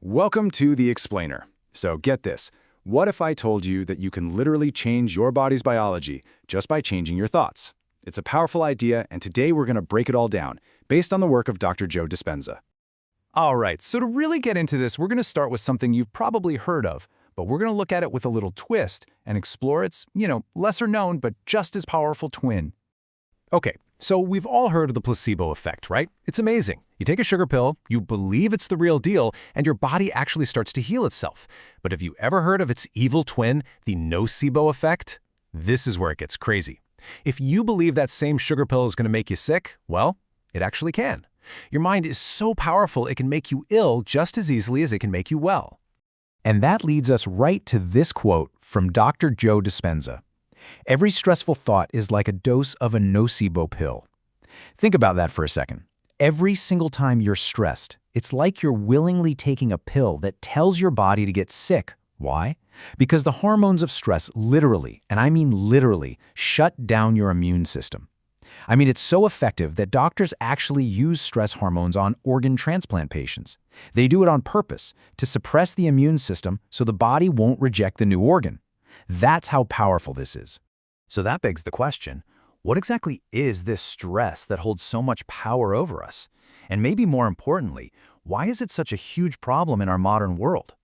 Welcome to The Explainer. So get this. What if I told you that you can literally change your body's biology just by changing your thoughts? It's a powerful idea, and today we're going to break it all down, based on the work of Dr. Joe Dispenza. All right, so to really get into this, we're going to start with something you've probably heard of, but we're going to look at it with a little twist and explore its, lesser known but just as powerful twin. Okay, so we've all heard of the placebo effect, right? It's amazing. You take a sugar pill, you believe it's the real deal, and your body actually starts to heal itself. But have you ever heard of its evil twin, the nocebo effect? This is where it gets crazy. If you believe that same sugar pill is going to make you sick, well, it actually can. Your mind is so powerful it can make you ill just as easily as it can make you well. And that leads us right to this quote from Dr. Joe Dispenza. Every stressful thought is like a dose of a nocebo pill. Think about that for a second. Every single time you're stressed, it's like you're willingly taking a pill that tells your body to get sick. Why? Because the hormones of stress literally, and I mean literally, shut down your immune system. I mean, it's so effective that doctors actually use stress hormones on organ transplant patients. They do it on purpose, to suppress the immune system so the body won't reject the new organ. That's how powerful this is. So that begs the question, what exactly is this stress that holds so much power over us? And maybe more importantly, why is it such a huge problem in our modern world?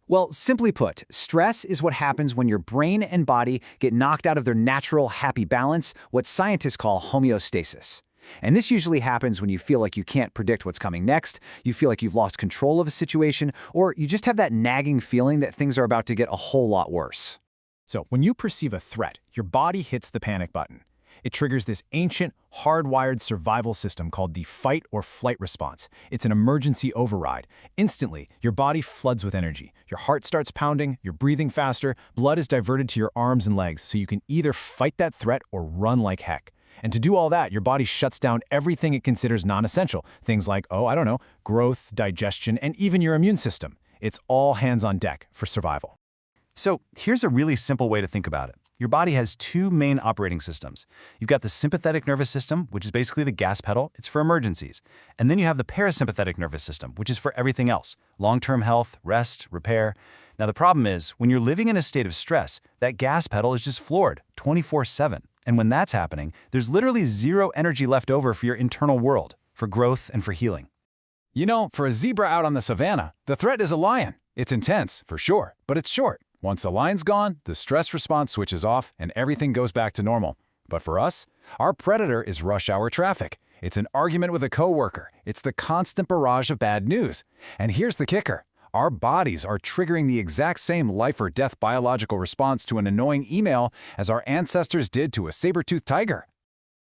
Well, simply put, stress is what happens when your brain and body get knocked out of their natural happy balance, what scientists call homeostasis. And this usually happens when you feel like you can't predict what's coming next, you feel like you've lost control of a situation, or you just have that nagging feeling that things are about to get a whole lot worse. So when you perceive a threat, your body hits the panic button. It triggers this ancient, hardwired survival system called the fight or flight response. It's an emergency override. Instantly, your body floods with energy. Your heart starts pounding, you're breathing faster, blood is diverted to your arms and legs so you can either fight that threat or run like heck. And to do all that, your body shuts down everything it considers non-essential. Things like, growth, digestion, and even your immune system. It's all hands on deck for survival. So here's a really simple way to think about it. Your body has two main operating systems. You've got the sympathetic nervous system, which is basically the gas pedal. It's for emergencies. And then you have the parasympathetic nervous system, which is for everything else. Long-term health, rest, repair. Now the problem is, when you're living in a state of stress, that gas pedal is just floored 24/7. And when that's happening, there's literally zero energy left over for your internal world, for growth and for healing. For a zebra out on the savannah, the threat is a lion. It's intense, for sure, but it's short. Once the lion's gone, the stress response switches off and everything goes back to normal. But for us, our predator is rush hour traffic. It's an argument with a coworker. It's the constant barrage of bad news. And here's the kicker. Our bodies are triggering the exact same life or death biological response to an annoying email as our ancestors did to a saber-toothed tiger.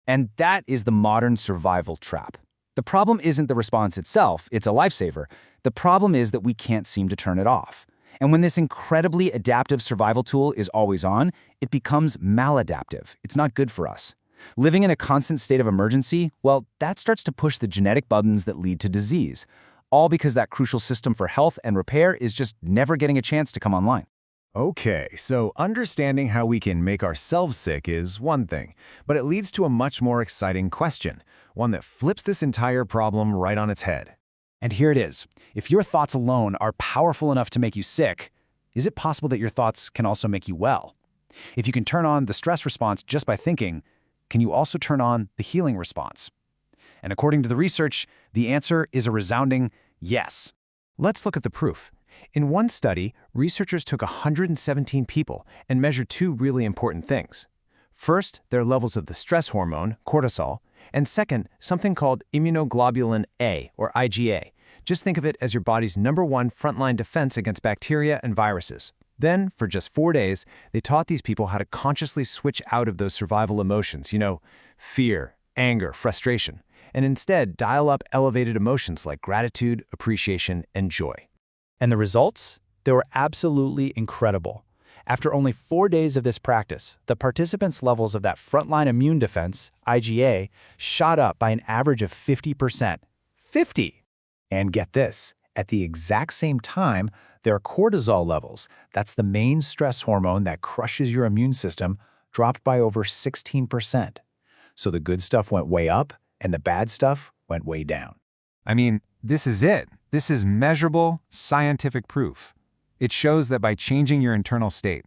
And that is the modern survival trap. The problem isn't the response itself, it's a lifesaver. The problem is that we can't seem to turn it off. And when this incredibly adaptive survival tool is always on, it becomes maladaptive. It's not good for us. Living in a constant state of emergency, well, that starts to push the genetic buttons that lead to disease, all because that crucial system for health and repair is just never getting a chance to come online. Okay, so understanding how we can make ourselves sick is one thing, but it leads to a much more exciting question, one that flips this entire problem right on its head. And here it is. If your thoughts alone are powerful enough to make you sick, is it possible that your thoughts can also make you well? If you can turn on the stress response just by thinking, can you also turn on the healing response? And according to the research, the answer is a resounding yes. Let's look at the proof. In one study, researchers took 117 people and measured two really important things. First, their levels of the stress hormone, cortisol, and second, something called immunoglobulin A, or IgA. Just think of it as your body's #1 frontline defense against bacteria and viruses. Then, for just 4 days, they taught these people how to consciously switch out of those survival emotions, fear, anger, frustration, and instead dial up elevated emotions like gratitude, appreciation, and joy. And the results? They were absolutely incredible. After only 4 days of this practice, the participants' levels of that frontline immune defense, IgA, shot up by an average of 50%. 50! And get this, at the exact same time, their cortisol levels, that's the main stress hormone that crushes your immune system, dropped by over 16%. So the good stuff went way up, and the bad stuff went way down. I mean, this is it. This is measurable, scientific proof. It shows that by changing your internal state,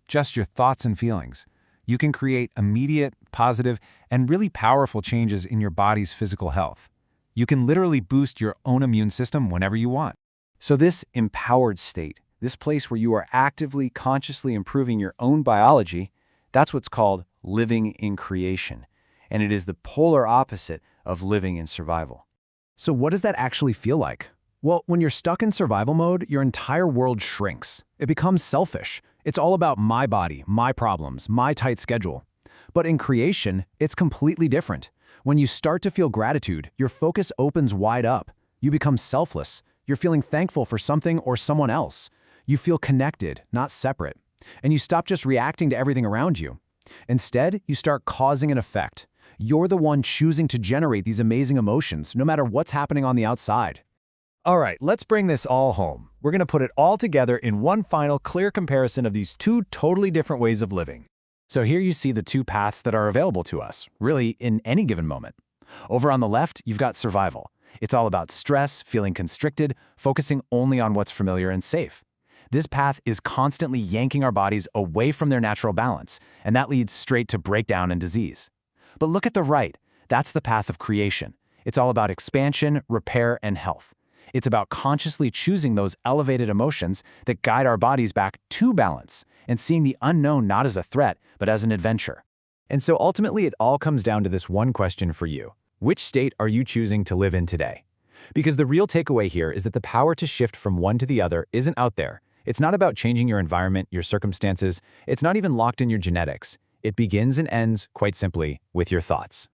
just your thoughts and feelings, you can create immediate, positive, and really powerful changes in your body's physical health. You can literally boost your own immune system whenever you want. So this empowered state, this place where you are actively, consciously improving your own biology, that's what's called living in creation. And it is the polar opposite of living in survival. So what does that actually feel like? Well, when you're stuck in survival mode, your entire world shrinks. It becomes selfish. It's all about my body, my problems, my tight schedule. But in creation, it's completely different. When you start to feel gratitude, your focus opens wide up. You become selfless. You're feeling thankful for something or someone else. You feel connected, not separate. And you stop just reacting to everything around you. Instead, you start causing an effect. You're the one choosing to generate these amazing emotions, no matter what's happening on the outside. All right, let's bring this all home. We're going to put it all together in one final clear comparison of these two totally different ways of living. So here you see the two paths that are available to us, really in any given moment. Over on the left, you've got survival. It's all about stress, feeling constricted, focusing only on what's familiar and safe. This path is constantly yanking our bodies away from their natural balance, and that leads straight to breakdown and disease. But look at the right. That's the path of creation. It's all about expansion, repair, and health. It's about consciously choosing those elevated emotions that guide our bodies back to balance and seeing the unknown not as a threat, but as an adventure. And so ultimately, it all comes down to this one question for you. Which state are you choosing to live in today? Because the real takeaway here is that the power to shift from one to the other isn't out there. It's not about changing your environment, your circumstances. It's not even locked in your genetics. It begins and ends, quite simply, with your thoughts.